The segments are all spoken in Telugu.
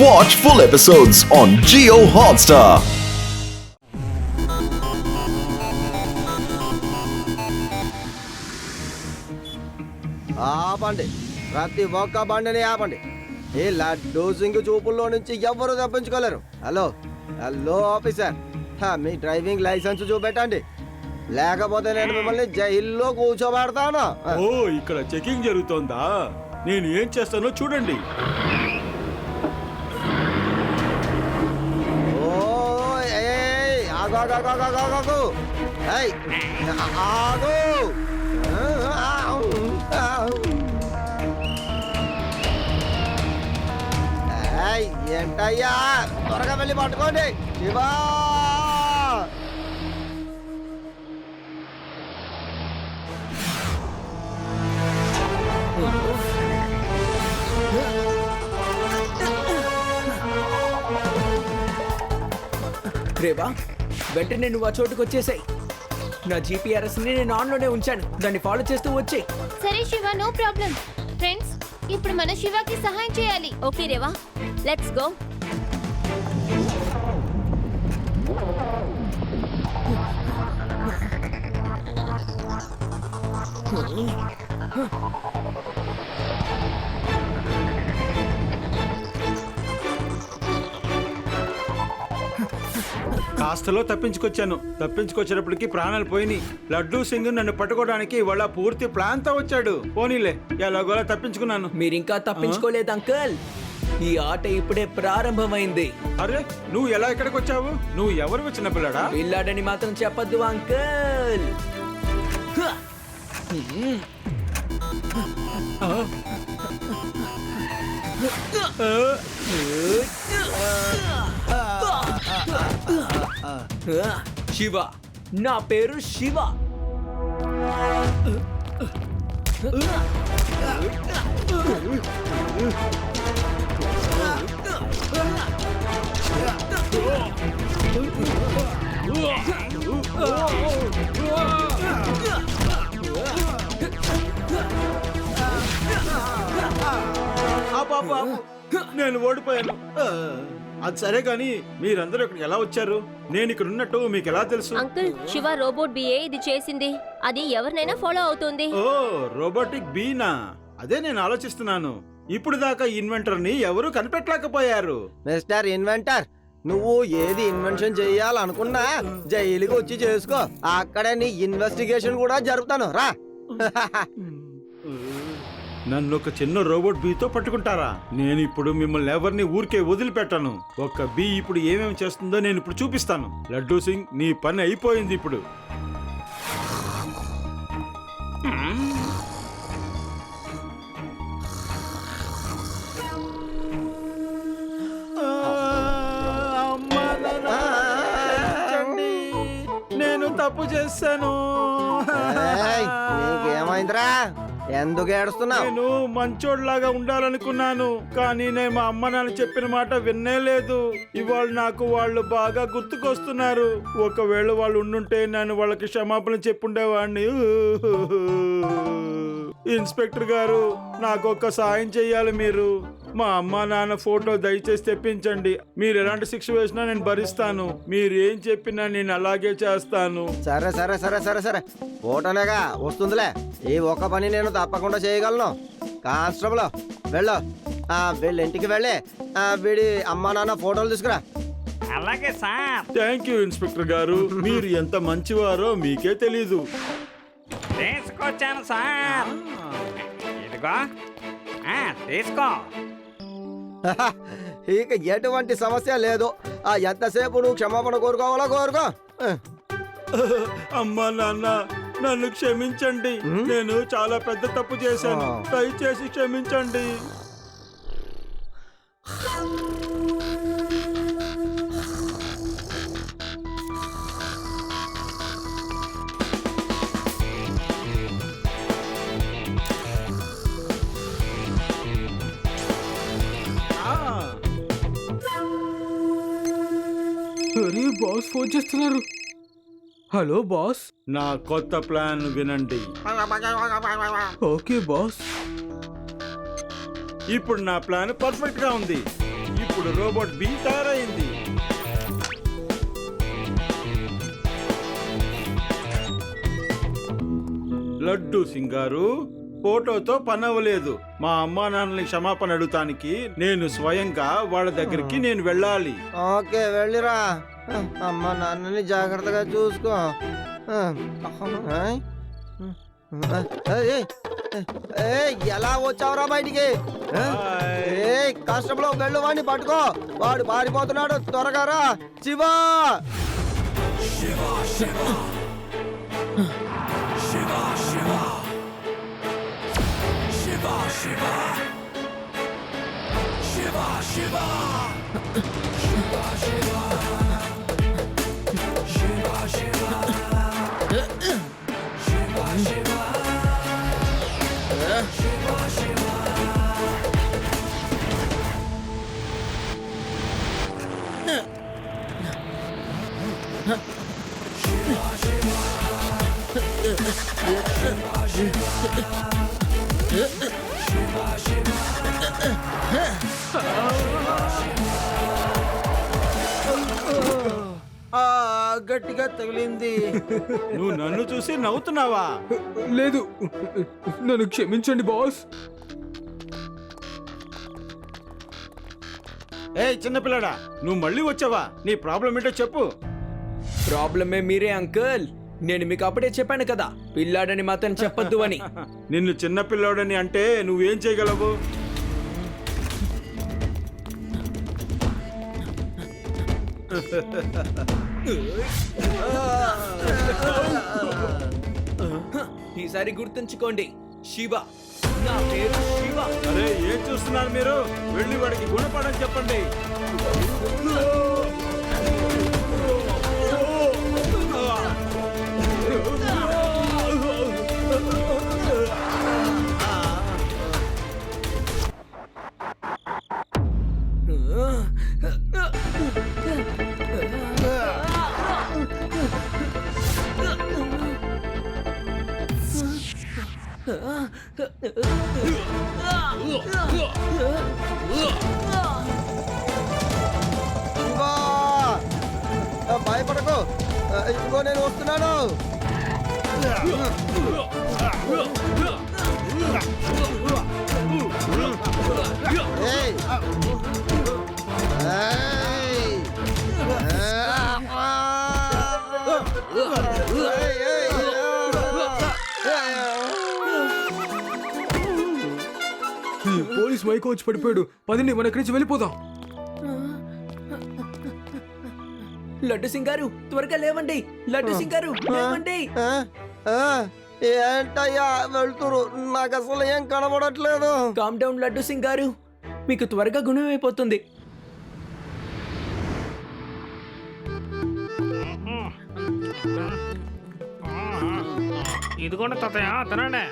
Watch full episodes on Jio Hotstar. ఆపండి, ప్రతి ఒక్క బండిని ఆపండి. ఈ లడ్డూ సింగ్ చూపుల్లో నుంచి ఎవ్వరూ తప్పించుకోలేరు. హలో హలో ఆఫీసర్, మీ డ్రైవింగ్ లైసెన్స్ చూపెట్టండి, లేకపోతే నేను మిమ్మల్ని జైల్లో కూర్చోబెడతాను. ఓ, ఇక్కడ చెకింగ్ జరుగుతోందా? నేను ఏం చేస్తానో చూడండి. ఓ ఆగు ఆగు ఆగు ఆగు ఆగు ఆగు. ఏయ్, ఆగు. ఏయ్, ఏంటయ్యా, త్వరగా వెళ్ళి పట్టుకోండి. శివా, రేవా, వెంటనే నువ్వు ఆ చోటుకు వచ్చేసాయి. నా జీపీఆర్ఎస్ ని నేను ఆన్లోనే ఉంచాను, దాన్ని ఫాలో చేస్తూ వచ్చేయి. సరే శివ, నో ప్రాబ్లం. ఫ్రెండ్స్, ఇప్పుడు మన శివకి సహాయం చేయాలి. Okay Reva, let's go. కాస్తలో తప్పించుకొచ్చేటప్పటికి ప్రాణాలు పోయినాయి. లడ్డూ సింగ్ నన్ను పట్టుకోవడానికి వాళ్ళ పూర్తి ప్లాన్ తో వచ్చాడు. పోనీలే, ఎలాగోలా తప్పించుకున్నాను. మీరింకా తప్పించుకోలేదు అంకల్, ఈ ఆట ఇప్పుడే ప్రారంభమైంది. అరే, నువ్వు ఎలా ఇక్కడికి వచ్చావు? నువ్వు ఎవరు వచ్చిన పిల్లడా? పిల్లాడని మాత్రం చెప్పద్దు అంకల్. శివ, నా పేరు శివ. నేను ఓడిపోయాను. అది సరే గాని మీరందరూ ఇక్కడ ఎలా వచ్చారు? నేను ఇక్కడ ఉన్నట్టు మీకు ఎలా తెలుసు? అంకుల్, శివ రోబోట్ బిఏ ఇది చేసింది. అది ఎవరినైనా ఫాలో అవుతుంది. ఓ, రోబోటిక్ బీనా? అదే నేను ఆలోచిస్తున్నాను. ఇప్పుడు దాకా ఇన్వెంటర్ ని ఎవరు కనిపెట్టలేకపోయారు. మిస్టర్ ఇన్వెంటర్, నువ్వు ఏది ఇన్వెన్షన్ చెయ్యాలనుకున్నా జైలుకి వచ్చి చేసుకో. అక్కడే నీ ఇన్వెస్టిగేషన్ కూడా జరుపుతాను, రా. నన్ను ఒక చిన్న రోబోట్ బీతో పట్టుకుంటారా? నేను ఇప్పుడు మిమ్మల్ని ఎవరిని ఊరికే వదిలిపెట్టాను. ఒక బీ ఇప్పుడు ఏమేమి చేస్తుందో నేను ఇప్పుడు చూపిస్తాను. లడ్డూ సింగ్, నీ పని అయిపోయింది ఇప్పుడు. నేను తప్పు చేశాను. ఏయ్, నీకేమైందిరా? ఎందుకు ఏడుస్తున్నావు? నేను మంచోడ్లాగా ఉండాలనుకున్నాను, కానీ నేను మా అమ్మ నాన్న చెప్పిన మాట విన్నే లేదు. ఇవాళ నాకు వాళ్ళు బాగా గుర్తుకొస్తున్నారు. ఒకవేళ వాళ్ళు ఉండుంటే నేను వాళ్ళకి క్షమాపణ చెప్పుండేవాడిని. ఇన్స్పెక్టర్ గారు, నాకు ఒక సాయం చెయ్యాలి మీరు. మా అమ్మ నాన్న ఫోటో దయచేసి తెప్పించండి. మీరు ఎలాంటి శిక్ష వేసినా నేను భరిస్తాను. మీరు ఏం చెప్పినా నేను అలాగే చేస్తాను. సరే సరే సరే సరే సరే, ఫోటోనేగా వస్తుందిలే. ఈ ఒక్క పని నేను తప్పకుండా చేయగలను. కానిస్టేబుల్, వెళ్ళు. వీళ్ళ ఇంటికి వెళ్ళి వీడి అమ్మ నాన్న ఫోటోలు తీసుకురా. అలాగే సార్. థ్యాంక్ యూ ఇన్స్పెక్టర్ గారు, మీరు ఎంత మంచివారో మీకే తెలీదు. తీసుకొచ్చాను సార్. ఇదిగో, తీసుకో. ఇక ఎటువంటి సమస్య లేదు. ఎంతసేపు నువ్వు క్షమాపణ కోరుకోవాలో కోరుకో. అమ్మా నాన్న, నన్ను క్షమించండి. నేను చాలా పెద్ద తప్పు చేశాను. దయచేసి క్షమించండి. అరే బాస్ ఫోన్ చేస్తున్నారు. Hello boss. నా కొత్త ప్లాన్ వినండి. Okay boss. ఇప్పుడు నా ప్లాన్ పర్ఫెక్ట్ గా ఉంది. ఇప్పుడు రోబోట్ బి తయారైంది. లడ్డు సింగారు, ఫోటోతో పని అవ్వలేదు. మా అమ్మా నాన్నని క్షమాపణ అడుగుతానికి నేను స్వయంగా వాళ్ళ దగ్గరికి నేను వెళ్ళాలి. ఓకే వెళ్ళిరా. అమ్మ నాన్నని జాగ్రత్తగా చూసుకో. ఎలా వచ్చావురా బయటికి? కష్టంలో వెళ్ళు, వాడిని పట్టుకో. వాడు పారిపోతున్నాడు, త్వరగా రా. శివా గట్టిగా తగిలింది. నువ్వు నన్ను చూసి నవ్వుతున్నావా? లేదు, నన్ను క్షమించండి బాస్. చిన్నపిల్లడా, నువ్వు మళ్ళీ వచ్చావా? నీ ప్రాబ్లం ఏంటో చెప్పు. ప్రాబ్లమే మీరే అంకుల్. నేను మీకు అప్పుడే చెప్పాను కదా, పిల్లాడని మాత్రం చెప్పొద్దు అని. నిన్ను చిన్న పిల్లాడని అంటే నువ్వేం చేయగలవు? ఈసారి గుర్తుంచుకోండి, శివ. నా పేరు శివ. అరే ఏం చూస్తున్నారు మీరు? వెళ్ళి వాడికి గుణపడని చెప్పండి. భయపడకు, ఇదిగో నేను వస్తున్నాను. ఏయ్! పోలీస్ మైక్ వచ్చి పడిపోయాడు. పదండి, మన ఇక్కడి నుంచి వెళ్ళిపోదాం. లడ్డు సింగ్ గారు, త్వరగా లేవండి. లడ్డు సింగ్ గారు, లేవండి. ఏంటయ్యా వెళ్తురు? నాకు అసలు ఏం కనబడట్లేదు. కామ్ డౌన్ లడ్డు సింగ్ గారు, మీకు త్వరగా గుణం అయిపోతుంది. ఇదిగోండి తాతయ్య, తినండి.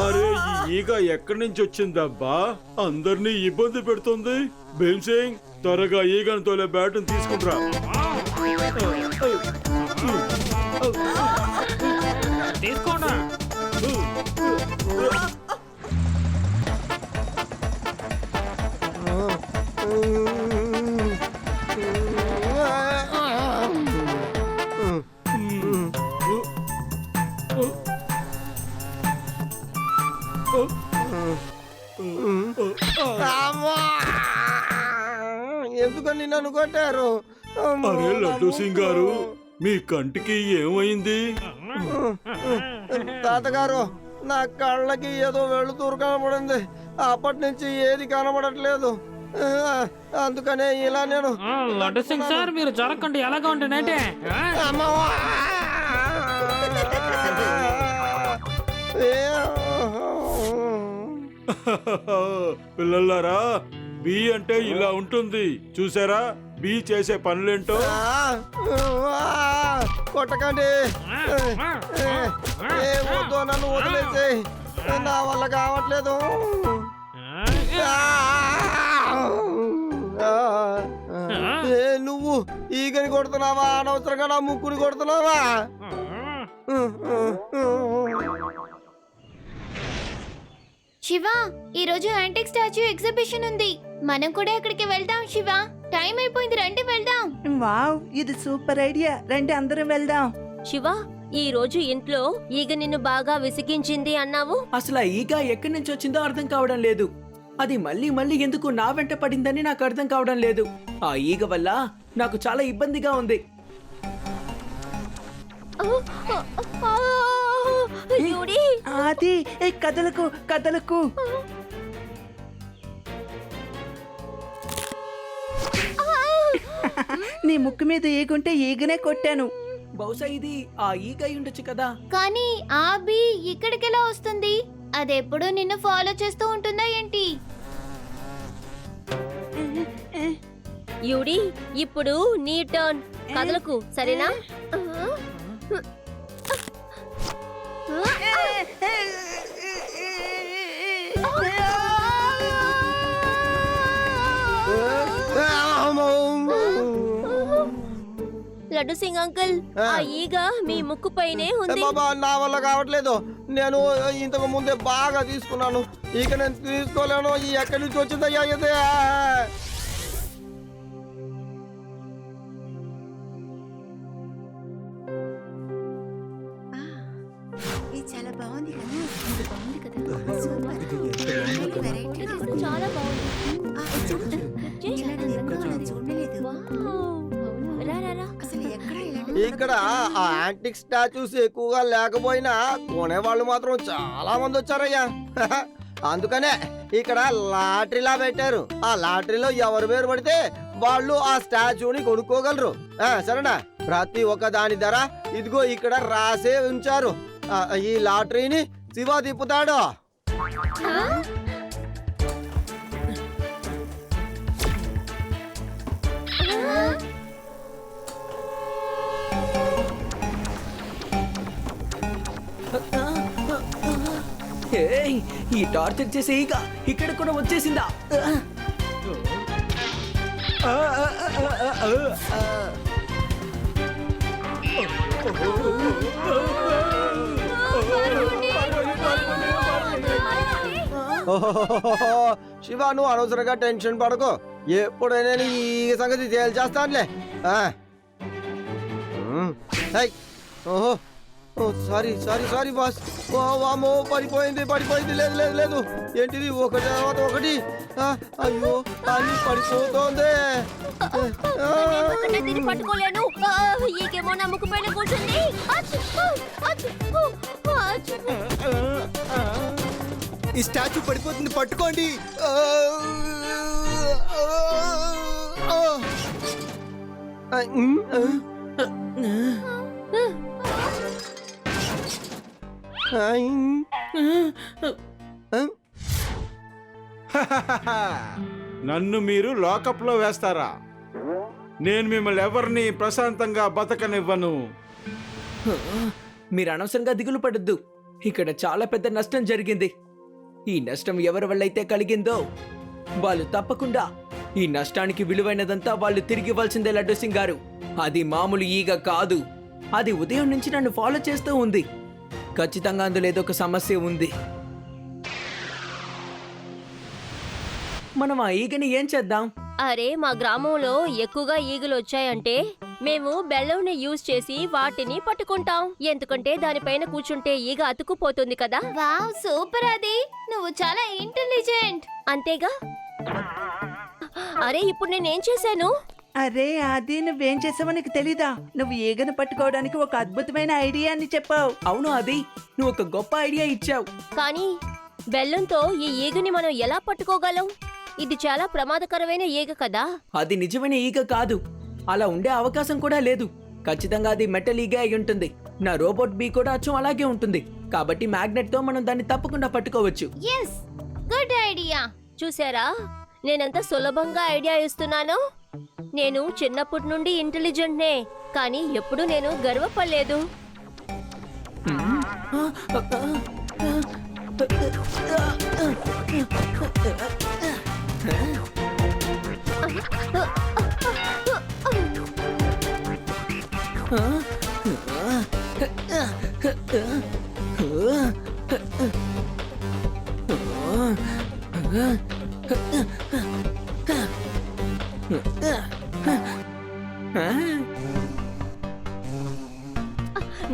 అరే ఈ ఈగ ఎక్కడి నుంచి వచ్చిందబ్బా? అందరినీ ఇబ్బంది పెడుతుంది. భీమ్సింగ్, త్వరగా ఈగను తోలే బ్యాట్ను తీసుకుంటరా. తీసుకోండి. ఎందుకని నన్ను కొట్టారు? అరే లడ్డు సింగ్ గారు, మీ కంటికి ఏమైంది? తాతగారు, నా కళ్ళకి ఏదో వెళుతూరు కనబడింది. అప్పటి నుంచి ఏది కనబడట్లేదు. అందుకనే ఇలా నేను. లడ్డు సింగ్ సార్, మీరు జరగకండి. ఎలాగా ఉంటేనంటే పిల్లలారా, బి అంటే ఇలా ఉంటుంది చూసారా, బి చేసే పనులేంటో. కొట్టకండి, ఏ వద్దు, నన్ను వదిలేసి, నా వల్ల కావట్లేదు. నువ్వు ఈగని కొడుతున్నావా, అనవసరంగా నా ముక్కుని కొడుతున్నావా? శివ, ఈ రోజు యాంటిక్ స్టాచ్యూ ఎగ్జిబిషన్ ఉంది. మనం కూడా అక్కడికి వెళ్దాం శివ. టైం అయిపోయింది, రండి వెళ్దాం. వావ్, ఇది సూపర్ ఐడియా. రండి అందరం వెళ్దాం. శివ, ఈ రోజు ఇంట్లో ఈగ నిన్ను బాగా విసిగించింది అన్నావు. అసలు ఆ ఈగ ఎక్కడి నుంచి వచ్చిందో అర్థం కావడం లేదు. అది మళ్ళీ మళ్ళీ ఎందుకు నా వెంట పడిందని నాకు అర్థం కావడం లేదు. ఆ ఈగ వల్ల నాకు చాలా ఇబ్బందిగా ఉంది. యూడి, అది కదలకు కదలకు. నీ ముక్కు మీద ఈగుంటే ఈగనే కొట్టాను. బహుశా ఇది ఆ ఈగ అయి ఉండొచ్చు కదా. కానీ ఆ బీ ఇక్కడికెలా వస్తుంది? అదెప్పుడు నిన్ను ఫాలో చేస్తూ ఉంటుందా ఏంటి? యూడి, ఇప్పుడు నీ టర్న్. కదలకు, సరేనా? లడ్డు సింగ్ అంకుల్, ఆ ఈగ మీ ముక్కు పైనే ఉంది. బాబా, నా వల్ల కావట్లేదు. నేను ఇంతకు ముందే బాగా తీసుకున్నాను, ఇక నేను తీసుకోలేను. ఎక్కడి నుంచి వచ్చిందయ్యా ఇది? చాలా బాగుంది కదా. ఇది బాగుంది కదా, సూపర్. ఇది చాలా బాగుంది. చూడలేదు. రా, రా, రా. అసలు ఎక్కడ ఇక్కడ ఆ యాంటిక్ స్టాచ్యూస్ ఎక్కువగా లేకపోయినా కొనేవాళ్ళు మాత్రం చాలా మంది వచ్చారయ్యా. అందుకనే ఇక్కడ లాటరీలా పెట్టారు. ఆ లాటరీలో ఎవరు పేరు పడితే వాళ్ళు ఆ స్టాచ్యూని కొనుక్కోగలరు. సరేనా? ప్రతి ఒక్క దాని ధర ఇదిగో ఇక్కడ రాసే ఉంచారు. ఈ లాటరీని శివ తిప్పుతాడు. ఏయ్, ఈ టార్చర్ చేసే ఈగ ఇక్కడ కూడా వచ్చేసిందా? శివ, నువ్వు అనవసరంగా టెన్షన్ పడకు. ఎప్పుడైనా నీ ఈ సంగతి తేల్చేస్తానులే. ఓహో, సారీ సారీ సారీ బాస్. వామో, పడిపోయింది పడిపోయింది. లేదు లేదు లేదు, ఏంటిది ఒకటి తర్వాత ఒకటి. అయ్యో, అన్ని పడిపోతోంది. దీన్ని పట్టుకోలేను. ఈగేమో నా ముక్కు పైన కూర్చుంది. ఈ స్టాచ్యూ పడిపోతుంది, పట్టుకోండి. నన్ను మీరు లాకప్ లో వేస్తారా? నేను మిమ్మల్ని ఎవరిని ప్రశాంతంగా బతకనివ్వను. మీరు అనవసరంగా దిగులు పడద్దు. ఇక్కడ చాలా పెద్ద నష్టం జరిగింది. ఈ నష్టం ఎవరి వల్ల అయితే కలిగిందో వాళ్ళు తప్పకుండా ఈ నష్టానికి విలువైనదంతా వాళ్ళు తిరిగి ఇవ్వాల్సిందే లడ్డు సింగ్ గారు. అది మామూలు ఈగ కాదు. అది ఉదయం నుంచి నన్ను ఫాలో చేస్తూ ఉంది. ఖచ్చితంగా అందులో ఏదో ఒక సమస్య ఉంది. మనం ఆ ఈగని ఏం చేద్దాం? అరే, మా గ్రామంలో ఎక్కువగా ఈగలు వచ్చాయంటే మేము బెల్లంని యూజ్ చేసి వాటిని పట్టుకుంటాం. ఎందుకంటే దానిపైన కూర్చుంటే ఈగ అతుకుపోతుంది కదా. Wow, super. అది నువ్వు చాలా ఇంటెలిజెంట్. అంతేగా? అరే, ఇప్పుడు నేనేం చేశాను? అరే అది నువ్వేం చేసావో నీకు తెలీదా? నువ్వు ఈగను పట్టుకోవడానికి ఒక అద్భుతమైన ఐడియా అని చెప్పావు. అవును, అది నువ్వు ఒక గొప్ప ఐడియా ఇచ్చావు. కానీ బెల్లంతో ఈ ఈగని మనం ఎలా పట్టుకోగలం? ఇది చాలా ప్రమాదకరమైన ఈగ కదా. అది నిజమైన ఈగ కాదు. అలా ఉండే అవకాశం కూడా లేదు. ఖచ్చితంగా అది మెటల్ ఈగ అయి ఉంటుంది. నా రోబోట్ బీ కూడా అచ్చం అలాగే ఉంటుంది. కాబట్టి మ్యాగ్నెట్ తో మనం దాన్ని తప్పకుండా పట్టుకోవచ్చు. Yes, good idea. చూసారా, నేనెంత సులభంగా ఐడియా ఇస్తున్నాను. నేను చిన్నప్పటి నుండి ఇంటెలిజెంట్నే, కానీ ఎప్పుడు నేను గర్వపడలేదు.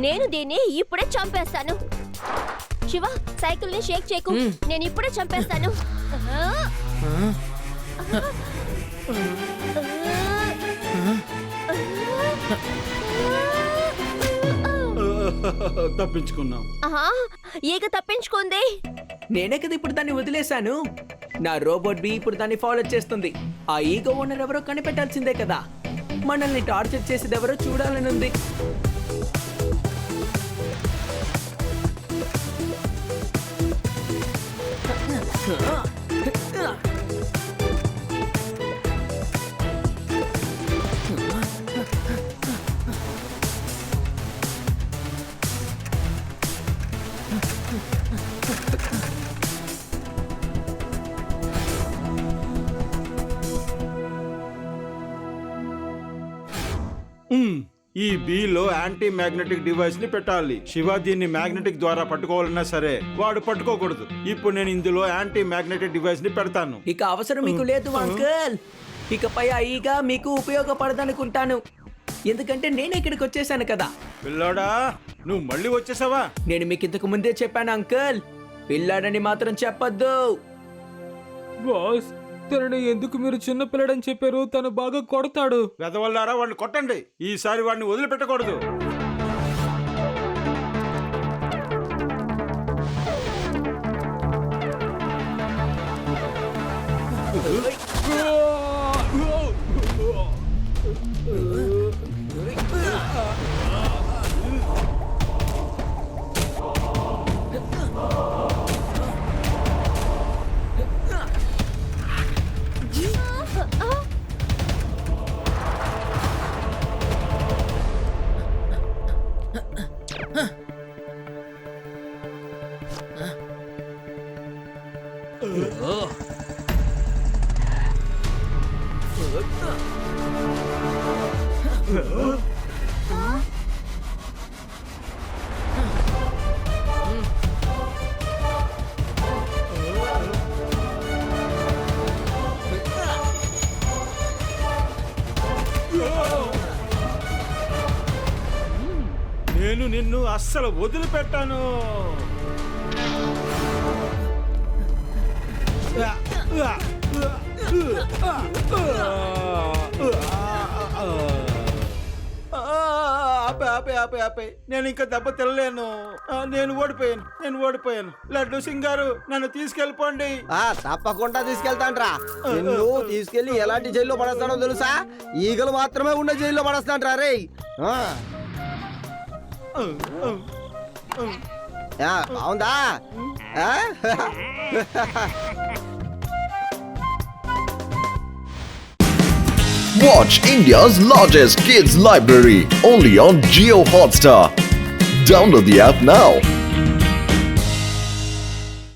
నేను దీన్ని ఇప్పుడే చంపేస్తాను. శివ, సైకిల్ ని షేక్ చేయకు. నేను ఇప్పుడే చంపేస్తాను. తప్పించుకున్నాం. ఈగ తప్పించుకుంది. నేనే కదా ఇప్పుడు దాన్ని వదిలేశాను. నా రోబోట్ బి ఇప్పుడు దాన్ని ఫాలో చేస్తుంది. ఆ ఈగో ఓనర్ ఎవరో కనిపెట్టాల్సిందే కదా. మనల్ని టార్చర్ చేసేది ఎవరో చూడాలని ఉంది. ఈ బీలో యాంటీ మ్యాగ్నెటిక్ డివైస్ ని పెట్టాలి. శివ దీన్ని మ్యాగ్నెటిక్ ద్వారా పట్టుకోవాలన్నా సరే వాడు పట్టుకోకూడదు. ఇప్పుడు నేను ఇందులో యాంటీ మ్యాగ్నెటిక్ డివైస్ ని పెడతాను. ఇక అవసరం మీకు లేదు అంకుల్. ఇకపై ఆ ఈగ మీకు ఉపయోగపడదనుకుంటాను. ఎందుకంటే నేను ఇక్కడికి వచ్చేసాను కదా. పిల్లోడా, నువ్వు మళ్ళీ వచ్చేసావా? నేను మీకు ఇంతకు ముందే చెప్పాను అంకుల్, పిల్లాడని మాత్రం చెప్పొద్దు. బాస్, తనని ఎందుకు మీరు చిన్న పిల్లడని చెప్పారు? తను బాగా కొడతాడు. వెదవల్లారా, వాడిని కొట్టండి. ఈసారి వాడిని వదిలిపెట్టకూడదు. నేను నిన్ను అస్సలు వదిలిపెట్టాను. నేను ఇంకా దెబ్బ తినలేను. నేను ఓడిపోయాను. లడ్డు సింగ్ గారు, నన్ను తీసుకెళ్ళిపోండి. తప్పకుండా తీసుకెళ్తాంట్రా. నిన్ను తీసుకెళ్లి ఎలాంటి జైల్లో పడేస్తాడో తెలుసా? ఈగలు మాత్రమే ఉన్న జైల్లో పడేస్తాంట్రా రే. బాగుందా? Watch India's largest kids library only on Jio Hotstar. Download the app now.